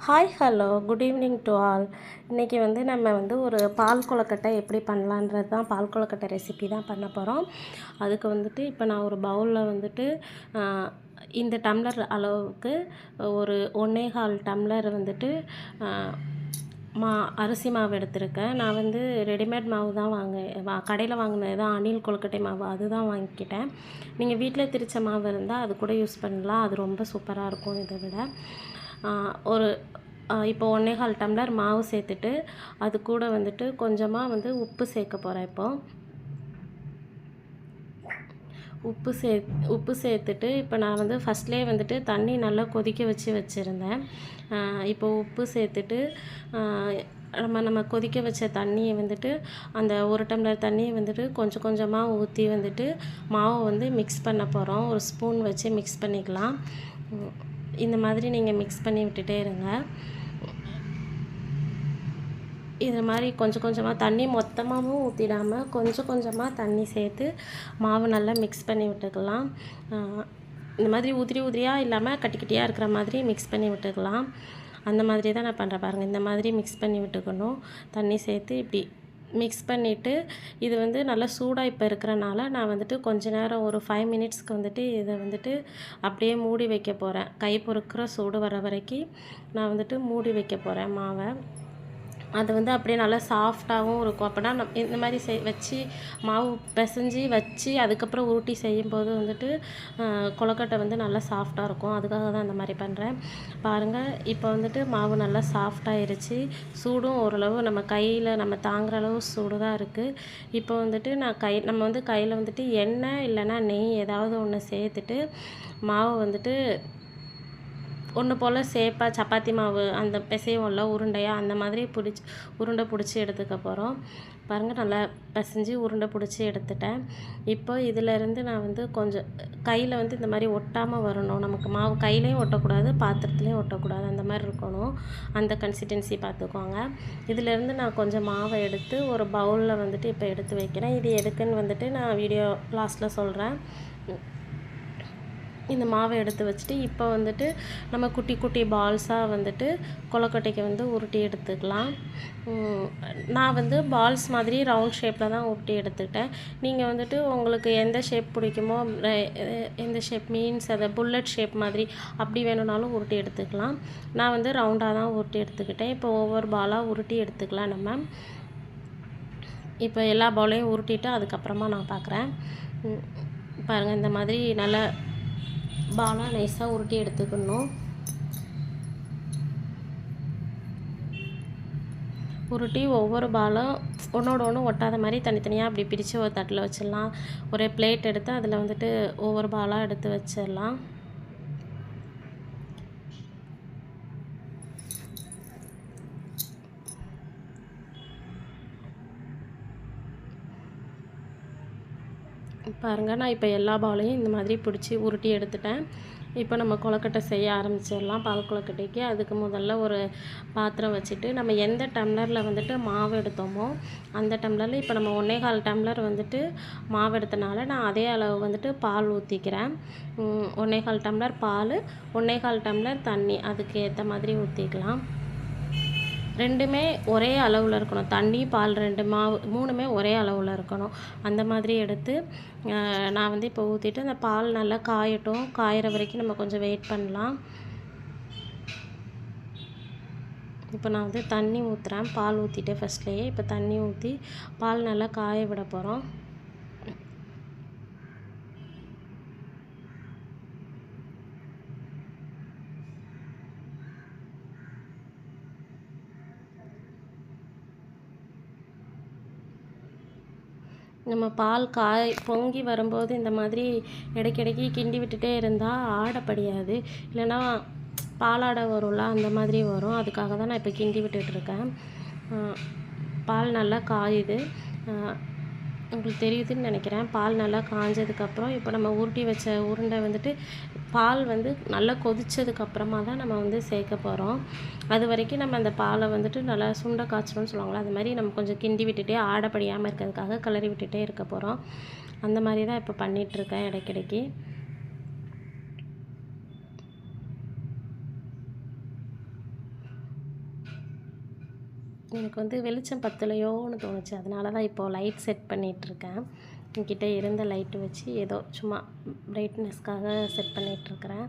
Hi hello good evening to all. இன்றைக்கி நம்ம ஒரு பால் கொழுக்கட்டை எப்படி பண்ணலான்றது தான், பால் கொழுக்கட்டை ரெசிபி தான் பண்ண போகிறோம். அதுக்கு இப்போ நான் ஒரு பவுலில் இந்த டம்ளர் அளவுக்கு ஒரு 1.25 டம்ளர் அரிசி மாவு எடுத்திருக்கேன். நான் ரெடிமேட் மாவு தான் கடையில் வாங்கினது தான், அணில் கொழுக்கட்டை மாவு அதுதான் வாங்கிக்கிட்டேன். நீங்கள் வீட்டில் திரிச்ச மாவு இருந்தால் அது கூட யூஸ் பண்ணலாம், அது ரொம்ப சூப்பராக இருக்கும். இதை விட இப்போ 1.25 டம்ளர் மாவு சேர்த்துட்டு அது கூட கொஞ்சமாக உப்பு சேர்க்க போகிறேன். உப்பு சேர்த்துட்டு இப்போ நான் ஃபஸ்ட்லேயே தண்ணி நல்லா கொதிக்க வச்சுருந்தேன். இப்போ உப்பு சேர்த்துட்டு நம்ம கொதிக்க வச்ச தண்ணியை அந்த 1 டம்ளர் தண்ணியை கொஞ்சம் கொஞ்சமாக ஊற்றி மாவை மிக்ஸ் பண்ண போகிறோம். ஒரு ஸ்பூன் வச்சு மிக்ஸ் பண்ணிக்கலாம். இந்த மாதிரி நீங்கள் மிக்ஸ் பண்ணி விட்டுட்டே இருங்க. இது மாதிரி கொஞ்சம் கொஞ்சமாக தண்ணி மொத்தமாகவும் ஊற்றிடாமல் கொஞ்சம் கொஞ்சமாக தண்ணி சேர்த்து மாவு நல்லா மிக்ஸ் பண்ணி விட்டுக்கலாம். இந்த மாதிரி உதிரியாக இல்லாமல் கட்டியாக இருக்கிற மாதிரி மிக்ஸ் பண்ணி விட்டுக்கலாம். அந்த மாதிரி தான் நான் பண்ணுறேன் பாருங்கள். இந்த மாதிரி மிக்ஸ் பண்ணி விட்டுக்கணும். தண்ணி சேர்த்து இப்படி மிக்ஸ் பண்ணிவிட்டு இது நல்லா சூடாக இப்போ இருக்கிறனால நான் கொஞ்ச நேரம் ஒரு 5 மினிட்ஸ்க்கு இதை அப்படியே மூடி வைக்க போகிறேன். கை பொறுக்கிற சூடு வர வரைக்கும் நான் மூடி வைக்க போகிறேன் மாவை. அது அப்படியே நல்லா சாஃப்டாகவும் இருக்கும். அப்போனா இந்த மாதிரி வச்சு மாவு பிசைஞ்சு வச்சு அதுக்கப்புறம் ஊட்டி செய்யும்போது கொழுக்கட்டை நல்லா சாஃப்டாக இருக்கும். அதுக்காக தான் அந்த மாதிரி பண்ணுறேன். பாருங்கள், இப்போ மாவு நல்லா சாஃப்டாகிருச்சு. சூடும் ஓரளவு நம்ம கையில் நம்ம தாங்குகிற அளவு சூடு தான் இருக்குது. இப்போ நான் நம்ம கையில் எண்ணெய் இல்லைன்னா நெய் ஏதாவது ஒன்று சேர்த்துட்டு மாவு ஒன்று போல் சேப்பாக சப்பாத்தி மாவு அந்த பிசையும்ல உருண்டையாக, அந்த மாதிரி உருண்டை பிடிச்சி எடுத்துக்க போகிறோம். பாருங்கள், நல்லா பிசைஞ்சு உருண்டை பிடிச்சி எடுத்துட்டேன். இப்போ இதிலேருந்து நான் கொஞ்சம் கையில் இந்த மாதிரி ஒட்டாமல் வரணும். நமக்கு மாவு கையிலையும் ஒட்டக்கூடாது, பாத்திரத்துலேயும் ஒட்டக்கூடாது, அந்த மாதிரி இருக்கணும். அந்த கன்சிஸ்டன்சி பார்த்துக்கோங்க. இதிலேருந்து நான் கொஞ்சம் மாவை எடுத்து ஒரு பவுலில் இப்போ எடுத்து வைக்கிறேன். இது எதுக்குன்னு நான் வீடியோ லாஸ்ட்டில் சொல்கிறேன். இந்த மாவை எடுத்து வச்சுட்டு இப்போ நம்ம குட்டி குட்டி பால்ஸாக கொழுக்கட்டைக்கு உருட்டி எடுத்துக்கலாம். நான் பால்ஸ் மாதிரி ரவுண்ட் ஷேப்பில் தான் உருட்டி எடுத்துக்கிட்டேன். நீங்கள் உங்களுக்கு எந்த ஷேப் பிடிக்குமோ, எந்த ஷேப் மீன்ஸ் அதை புல்லட் ஷேப் மாதிரி அப்படி வேணும்னாலும் உருட்டி எடுத்துக்கலாம். நான் ரவுண்டாக தான் உருட்டி எடுத்துக்கிட்டேன். இப்போ ஒவ்வொரு பாலாக உருட்டி எடுத்துக்கலாம். நம்ம இப்போ எல்லா பாலையும் உருட்டிட்டு அதுக்கப்புறமா நான் பார்க்குறேன். பாருங்கள், இந்த மாதிரி நல்லா பாலாக நைஸாக உருட்டி எடுத்துக்கணும். உருட்டி ஒவ்வொரு பாலும் ஒன்றோட ஒன்று ஒட்டாத மாதிரி தனித்தனியாக அப்படி பிரித்து ஒரு தட்டில் வச்சிடலாம். ஒரு பிளேட் எடுத்து அதில் ஒவ்வொரு பாலாக எடுத்து வச்சிடலாம். பாருங்கள், நான் இப்போ எல்லா பாலையும் இந்த மாதிரி பிடிச்சி உருட்டி எடுத்துட்டேன். இப்போ நம்ம கொழுக்கட்டை செய்ய ஆரம்பிச்சிடலாம். பால் கொழுக்கட்டைக்கு அதுக்கு முதல்ல ஒரு பாத்திரம் வச்சுட்டு நம்ம எந்த டம்ளரில் மாவு எடுத்தோமோ அந்த டம்ளரில் இப்போ நம்ம 1.25 டம்ளர் மாவு எடுத்தனால நான் அதே அளவு பால் ஊற்றிக்கிறேன். 1.25 டம்ளர் பால், 1.25 டம்ளர் தண்ணி, அதுக்கு ஏற்ற மாதிரி ஊற்றிக்கலாம். ரெண்டுமே ஒரே அளவில் இருக்கணும். தண்ணி, பால், மூணுமே ஒரே அளவில் இருக்கணும். அந்த மாதிரி எடுத்து நான் இப்போ ஊற்றிட்டு அந்த பால் நல்லா காயட்டும். காயிற வரைக்கும் நம்ம கொஞ்சம் வெயிட் பண்ணலாம். இப்போ நான் தண்ணி ஊற்றுறேன். பால் ஊற்றிட்டேன் ஃபஸ்ட்லேயே. இப்போ தண்ணி ஊற்றி பால் நல்லா காய விட போகிறோம். நம்ம பால் பொங்கி வரும்போது இந்த மாதிரி இடைக்கிடைக்கி கிண்டி விட்டுட்டே இருந்தால் ஆடப்படியாது, இல்லைன்னா பாலாடை வரும்ல, அந்த மாதிரி வரும். அதுக்காக தான் நான் இப்போ கிண்டி விட்டுட்ருக்கேன். பால் நல்லா காயுது, உங்களுக்கு தெரியுதுன்னு நினைக்கிறேன். பால் நல்லா காஞ்சதுக்கப்புறம் இப்போ நம்ம உருட்டி வச்ச உருண்டை பால் நல்லா கொதித்ததுக்கப்புறமா தான் நம்ம சேர்க்க போகிறோம். அது வரைக்கும் நம்ம அந்த பாலை நல்லா சுண்டை காய்ச்சணும்னு சொல்லுவாங்களா, அது மாதிரி நம்ம கொஞ்சம் கிண்டி விட்டுட்டே ஆடப்படியாமல் இருக்கிறதுக்காக கிளறி விட்டுட்டே இருக்க போகிறோம். அந்த மாதிரி தான் இப்போ பண்ணிகிட்ருக்கேன் இடைக்கிடைக்கி. எனக்கு வந்து வெளிச்சம் பத்தலையோன்னு தோணுச்சு. அதனால தான் இப்போது லைட் செட் பண்ணிகிட்ருக்கேன். என்கிட்ட இருந்த லைட்டு வச்சு ஏதோ சும்மா பிரைட்னஸ்க்காக செட் பண்ணிகிட்ருக்கிறேன்.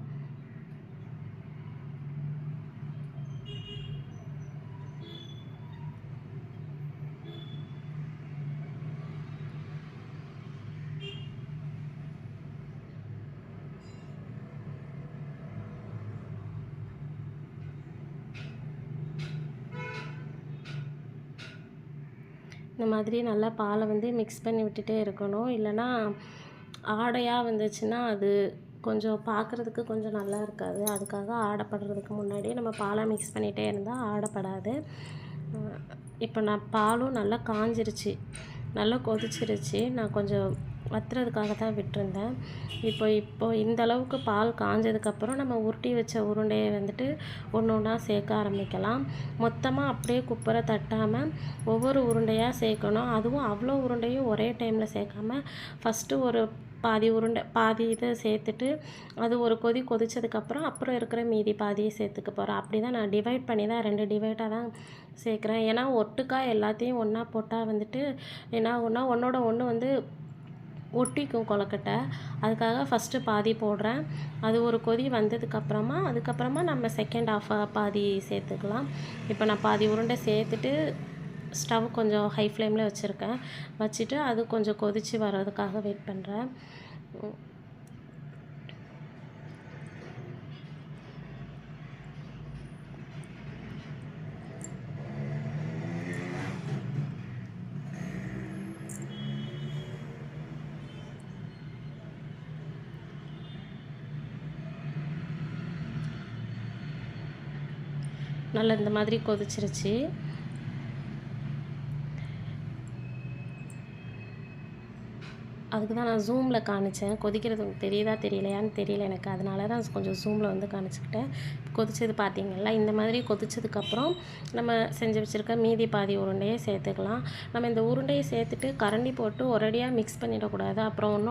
இந்த மாதிரி நல்லா பாலை வந்து மிக்ஸ் பண்ணி விட்டுட்டே இருக்கணும். இல்லைன்னா ஆடையாக வந்துச்சுன்னா அது கொஞ்சம் பார்க்குறதுக்கு கொஞ்சம் நல்லா இருக்காது. அதுக்காக ஆடைப்படுறதுக்கு முன்னாடியே நம்ம பாலை மிக்ஸ் பண்ணிகிட்டே இருந்தால் ஆடைப்படாது. இப்போ நான் பாலும் நல்லா காஞ்சிருச்சு, நல்லா கொதிச்சிருச்சு. நான் கொஞ்சம் வத்துறதுக்காக தான் விட்டுருந்தேன். இப்போ இந்த அளவுக்கு பால் காஞ்சதுக்கப்புறம் நம்ம உருட்டி வச்ச உருண்டையை வந்துட்டு ஒன்று ஒன்றா சேர்க்க ஆரம்பிக்கலாம். மொத்தமாக அப்படியே குப்பரை தட்டாமல் ஒவ்வொரு உருண்டையாக சேர்க்கணும். அதுவும் அவ்வளோ உருண்டையும் ஒரே டைமில் சேர்க்காம ஃபஸ்ட்டு ஒரு பாதி இதை சேர்த்துட்டு அது ஒரு கொதிச்சதுக்கப்புறம் அப்புறம் இருக்கிற மீதி பாதியை சேர்த்துக்க போகிறேன். அப்படி தான் நான் டிவைட் பண்ணி தான் 2 டிவைடாக தான் சேர்க்குறேன். ஏன்னா ஒட்டுக்கா எல்லாத்தையும் ஒன்றா போட்டால் வந்துட்டு என்ன ஆகும்னா ஒன்றோட ஒன்று வந்து ஒட்டிக்கும் கொழுக்கட்டை. அதுக்காக ஃபஸ்ட்டு பாதி போடுறேன். அது ஒரு கொதி அதுக்கப்புறமா நம்ம செகண்ட் ஹாஃபாக பாதி சேர்த்துக்கலாம். இப்போ நான் பாதி உருண்டை சேர்த்துட்டு ஸ்டவ் கொஞ்சம் ஹை ஃப்ளேமில் வச்சுட்டு அது கொஞ்சம் கொதித்து வர்றதுக்காக வெயிட் பண்ணுறேன். நல்லா இந்த மாதிரி கொதிச்சிருச்சு. அதுக்கு தான் நான் ஜூமில் காமிச்சேன். கொதிக்கிறது தெரியுதா தெரியலையான்னு தெரியல எனக்கு. அதனால தான் கொஞ்சம் ஜூமில் வந்து காமிச்சிக்கிட்டேன். கொதிச்சது பார்த்தீங்களா? இந்த மாதிரி கொதிச்சதுக்கப்புறம் நம்ம செஞ்சு வச்சுருக்க மீதி பாதி உருண்டையை சேர்த்துக்கலாம். நம்ம இந்த உருண்டையை சேர்த்துட்டு கரண்டி போட்டு ஒரேடியாக மிக்ஸ் பண்ணிடக்கூடாது. அப்புறம்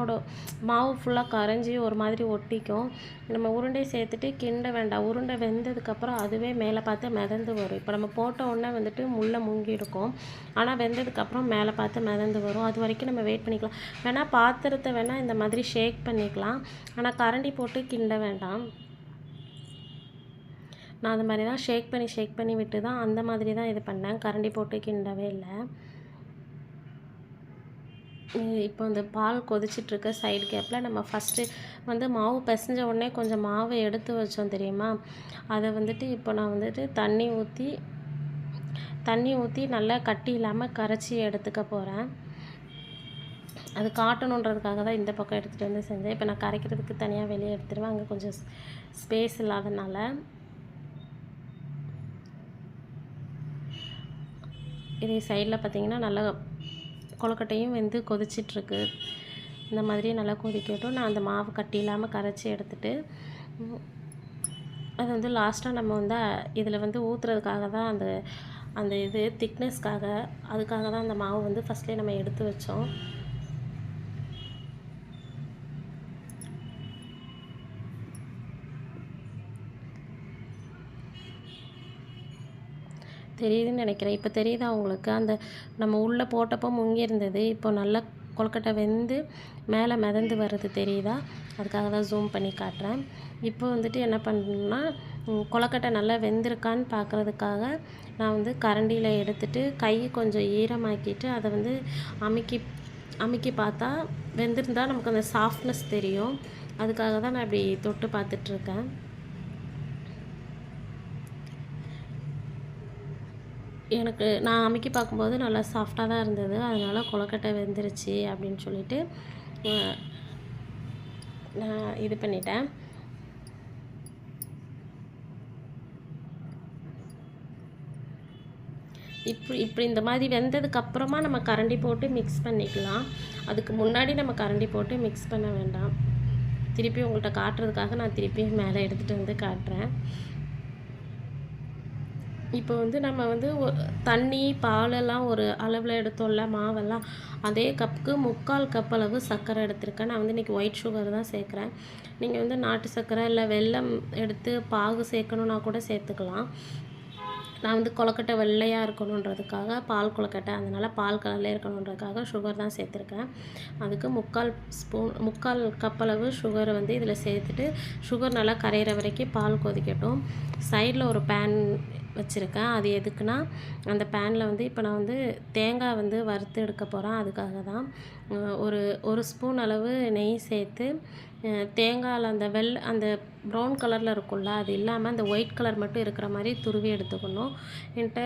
மாவு ஃபுல்லாக கரைஞ்சி ஒரு மாதிரி ஒட்டிக்கும். நம்ம உருண்டையை சேர்த்துட்டு கிண்ட வேண்டாம். உருண்டை வெந்ததுக்கப்புறம் அதுவே மேலே பார்த்து மிதந்து வரும். இப்போ நம்ம போட்ட உடனே வந்துட்டு முள்ளை முங்கி இருக்கும். ஆனால் வெந்ததுக்கப்புறம் மேலே பார்த்து மிதந்து வரும். அது வரைக்கும் நம்ம வெயிட் பண்ணிக்கலாம். வேணால் பாத்திரத்தை வேணால் இந்த மாதிரி ஷேக் பண்ணிக்கலாம். ஆனால் கரண்டி போட்டு கிண்ட வேண்டாம். நான் அது மாதிரி தான் ஷேக் பண்ணி விட்டு தான் அந்த மாதிரி தான் இது பண்ணேன். கரண்டி போட்டு கிண்டவே இல்லை. இப்போ இந்த பால் கொதிச்சிட்ருக்க சைடு கேப்பில் நம்ம ஃபஸ்ட்டு வந்து மாவு பிசைஞ்ச உடனே கொஞ்சம் மாவை எடுத்து வச்சோம் தெரியுமா? அதை வந்துட்டு இப்போ நான் வந்துட்டு தண்ணி ஊற்றி நல்லா கட்டி இல்லாமல் கரைச்சி எடுத்துக்க போகிறேன். அது காட்டணுன்றதுக்காக தான் இந்த பக்கம் எடுத்துகிட்டு வந்து செஞ்சேன். இப்போ நான் கரைக்கிறதுக்கு தனியாக வெளியே எடுத்துருவேன். அங்கே கொஞ்சம் ஸ்பேஸ் இல்லாதனால. இதே சைடில் பார்த்திங்கன்னா நல்லா கொழுக்கட்டையும் வெந்து கொதிச்சிட்ருக்கு. இந்த மாதிரி நல்லா கொதிக்கட்டும். நான் அந்த மாவு கட்டி இல்லாமல் கரைச்சி எடுத்துகிட்டு அது வந்து லாஸ்ட்டாக நம்ம வந்து இதில் வந்து ஊற்றுறதுக்காக தான் அந்த இது திக்னஸ்க்காக அதுக்காக தான் அந்த மாவு வந்து ஃபஸ்ட்லேயே நம்ம எடுத்து வச்சோம். தெரியுதுன்னு நினைக்கிறேன். இப்போ தெரியுதா உங்களுக்கு? நம்ம உள்ளே போட்டப்போ முங்கி இருந்தது. இப்போ நல்லா கொழுக்கட்டை வெந்து மேலே மிதந்து வர்றது தெரியுதா? அதுக்காக தான் ஜூம் பண்ணி காட்டுறேன். இப்போ வந்துட்டு என்ன பண்ணணும்னா கொழுக்கட்டை நல்லா வெந்திருக்கான்னு பார்க்குறதுக்காக நான் வந்து கரண்டியில் எடுத்துகிட்டு கையை கொஞ்சம் ஈரமாக்கிட்டு அதை வந்து அமுக்கி பார்த்தா வெந்திருந்தால் நமக்கு அந்த சாஃப்ட்னஸ் தெரியும். அதுக்காக தான் நான் இப்படி தொட்டு பார்த்துட்ருக்கேன். நான் அமுக்கி பார்க்கும்போது நல்லா சாஃப்டாக தான் இருந்தது. அதனால் கொழுக்கட்டை வெந்துருச்சு அப்படின்னு சொல்லிட்டு நான் இது பண்ணிட்டேன். இப்படி இந்த மாதிரி வெந்ததுக்கப்புறமா நம்ம கரண்டி போட்டு மிக்ஸ் பண்ணிக்கலாம். அதுக்கு முன்னாடி நம்ம கரண்டி போட்டு மிக்ஸ் பண்ண வேண்டாம். திருப்பி உங்கள்கிட்ட காட்டுறதுக்காக நான் திருப்பியும் மேலே எடுத்துகிட்டு வந்து காட்டுறேன். இப்போ வந்து நம்ம வந்து தண்ணி பாலெல்லாம் ஒரு அளவில் எடுத்தோம்ல மாவெல்லாம், அதே கப்புக்கு 3/4 கப் அளவு சர்க்கரை எடுத்திருக்கேன். நான் வந்து இன்றைக்கி ஒயிட் சுகர் தான் சேர்க்குறேன். நீங்கள் வந்து நாட்டு சர்க்கரை இல்லை வெல்லம் எடுத்து பாகு சேர்க்கணுன்னா கூட சேர்த்துக்கலாம். நான் வந்து கொழுக்கட்டை வெள்ளையாக இருக்கணுன்றதுக்காக பால் கொழுக்கட்டை, அதனால் பால் கலரில் இருக்கணுன்றதுக்காக சுகர் தான் சேர்த்துருக்கேன். அதுக்கு 3/4 கப் அளவு சுகரை வந்து இதில் சேர்த்துட்டு சுகர் நல்லா கரையிற வரைக்கும் பால் கொதிக்கட்டும். சைடில் ஒரு பேன் வச்சுருக்கேன். அது எதுக்குன்னா, அந்த பேனில் வந்து இப்போ நான் வந்து தேங்காய் வந்து வறுத்து எடுக்க போகிறேன். அதுக்காக தான் ஒரு ஸ்பூன் அளவு நெய் சேர்த்து தேங்காயில் அந்த ப்ரௌன் கலரில் இருக்கும்ல, அது இல்லாமல் அந்த ஒயிட் கலர் மட்டும் இருக்கிற மாதிரி துருவி எடுத்துக்கணும். என்கிட்ட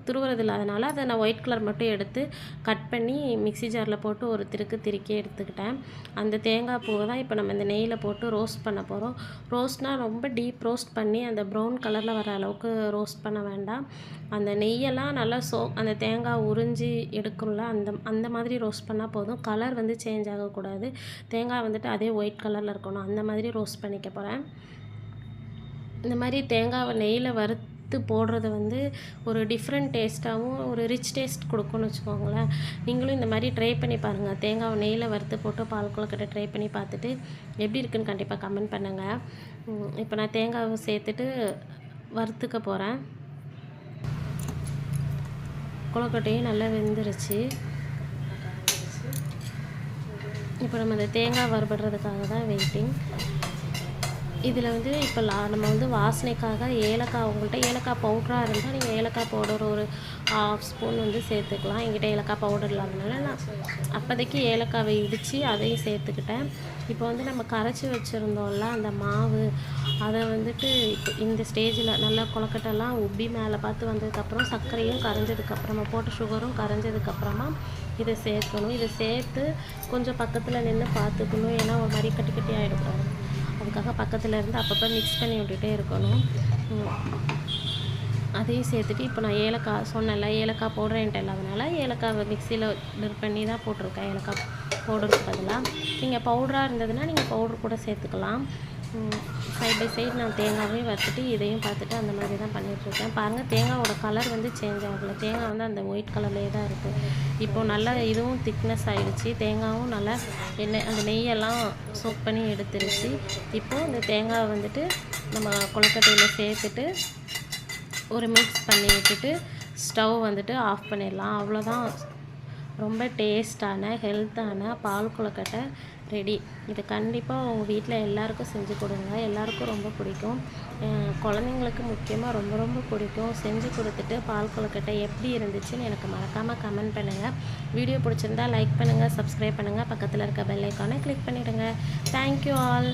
துருவுறது இல்லாதனால அதை நான் ஒயிட் கலர் மட்டும் எடுத்து கட் பண்ணி மிக்ஸி ஜாரில் போட்டு ஒரு திருக்கி எடுத்துக்கிட்டேன். அந்த தேங்காய் பூவை தான் இப்போ நம்ம இந்த நெய்யில் போட்டு ரோஸ்ட் பண்ண போகிறோம். ரோஸ்ட்னால் ரொம்ப டீப் ரோஸ்ட் பண்ணி அந்த ப்ரௌன் கலரில் வர அளவுக்கு ரோஸ்ட் பண்ண வேண்டாம். அந்த நெய்யெல்லாம் நல்லா அந்த தேங்காய் உறிஞ்சி எடுக்கும்ல, அந்த மாதிரி ரோஸ்ட் பண்ணால் போதும். கலர் வந்து சேஞ்ச் ஆகக்கூடாது. தேங்காய் வந்துட்டு அதே ஒயிட் கலரில் இருக்கணும். அந்த மாதிரி ரோஸ்ட் பண்ணிக்க போகிறேன். இந்த மாதிரி தேங்காவை நெய்யில் வறுத்து போடுறது வந்து ஒரு டிஃப்ரெண்ட் டேஸ்ட்டாகவும் ஒரு ரிச் டேஸ்ட் கொடுக்கும்னு வச்சுக்கோங்களேன். நீங்களும் இந்த மாதிரி ட்ரை பண்ணி பாருங்கள். தேங்காவை நெய்யில் வறுத்து போட்டு பால் கொழுக்கட்டை ட்ரை பண்ணி பார்த்துட்டு எப்படி இருக்குன்னு கண்டிப்பாக கமெண்ட் பண்ணுங்கள். இப்போ நான் தேங்காவை சேர்த்துட்டு வறுத்துக்க போகிறேன். கொழுக்கட்டையும் நல்லா வெந்துருச்சு. இப்போ நம்ம இந்த தேங்காய் வறுபடுறதுக்காக தான் வெயிட்டிங். இதில் வந்து இப்போ நம்ம வந்து வாசனைக்காக ஏலக்காய், உங்கள்கிட்ட ஏலக்காய் பவுடராக இருந்தால் நீங்கள் ஏலக்காய் பவுடர் ஒரு 1/2 ஸ்பூன் வந்து சேர்த்துக்கலாம். என்கிட்ட ஏலக்காய் பவுடர் இல்லாதனால நான் அப்போதைக்கு ஏலக்காவை இடித்து அதையும் சேர்த்துக்கிட்டேன். இப்போ வந்து நம்ம கரைச்சி வச்சுருந்தோம்ல அந்த மாவு, அதை வந்துட்டு இப்போ இந்த ஸ்டேஜில் நல்லா கொழுக்கட்டெல்லாம் உப்பி மேலே பார்த்து வந்ததுக்கப்புறம் சர்க்கரையும் கரைஞ்சதுக்கப்புறமா போட்டு சுகரும் கரைஞ்சதுக்கப்புறமா இதை சேர்க்கணும். இதை சேர்த்து கொஞ்சம் பக்கத்தில் நின்று பார்த்துக்கணும். ஏன்னா ஒரு மாதிரி கட்டி கட்டி ஆகிடக்கூடாது. அதுக்காக பக்கத்தில் இருந்து அப்பப்போ மிக்ஸ் பண்ணி விட்டுட்டே இருக்கணும். அதையும் சேர்த்துட்டு இப்போ நான் ஏலக்காய் சொன்னேன்ல, ஏலக்காய் பவுடர் என்கிட்ட இல்லாதனால ஏலக்காவை மிக்சியில் பண்ணி தான் போட்டிருக்கேன். ஏலக்காய் பவுடருக்கு பதிலாக நீங்கள் பவுடராக இருந்ததுன்னா நீங்கள் பவுடர் கூட சேர்த்துக்கலாம். சைட் பை சைடு நான் தேங்காவையும் வறுத்துட்டு இதையும் பார்த்துட்டு அந்த மாதிரி தான் பண்ணிகிட்ருக்கேன். பாருங்கள், தேங்காவோட கலர் வந்து சேஞ்ச் ஆகலை. தேங்காய் வந்து அந்த ஒயிட் கலர்லேயே தான் இருக்குது. இப்போது நல்லா இதுவும் திக்னஸ் ஆகிடுச்சு. தேங்காயும் நல்லா அந்த நெய்யெல்லாம் சோக் பண்ணி எடுத்துருச்சு. இப்போது இந்த தேங்காவை வந்துட்டு நம்ம கொழுக்கட்டையில் சேர்த்துட்டு ஒரு மிக்ஸ் பண்ணி விட்டுட்டு ஸ்டவ் வந்துட்டு ஆஃப் பண்ணிடலாம். அவ்வளோதான். ரொம்ப டேஸ்டான ஹெல்த்தான பால் கொழுக்கட்டை ரெடி. இது கண்டிப்பாக உங்கள் வீட்டில் எல்லாேருக்கும் செஞ்சு கொடுங்க. எல்லாேருக்கும் ரொம்ப பிடிக்கும். குழந்தைங்களுக்கு முக்கியமாக ரொம்ப ரொம்ப பிடிக்கும். செஞ்சு கொடுத்துட்டு பால் கொழுக்கட்டை எப்படி இருந்துச்சுன்னு எனக்கு மறக்காமல் கமெண்ட் பண்ணுங்கள். வீடியோ பிடிச்சிருந்தா லைக் பண்ணுங்கள், சப்ஸ்கிரைப் பண்ணுங்கள், பக்கத்தில் இருக்க பெல் ஐக்கானை கிளிக் பண்ணிவிடுங்க. Thank you all.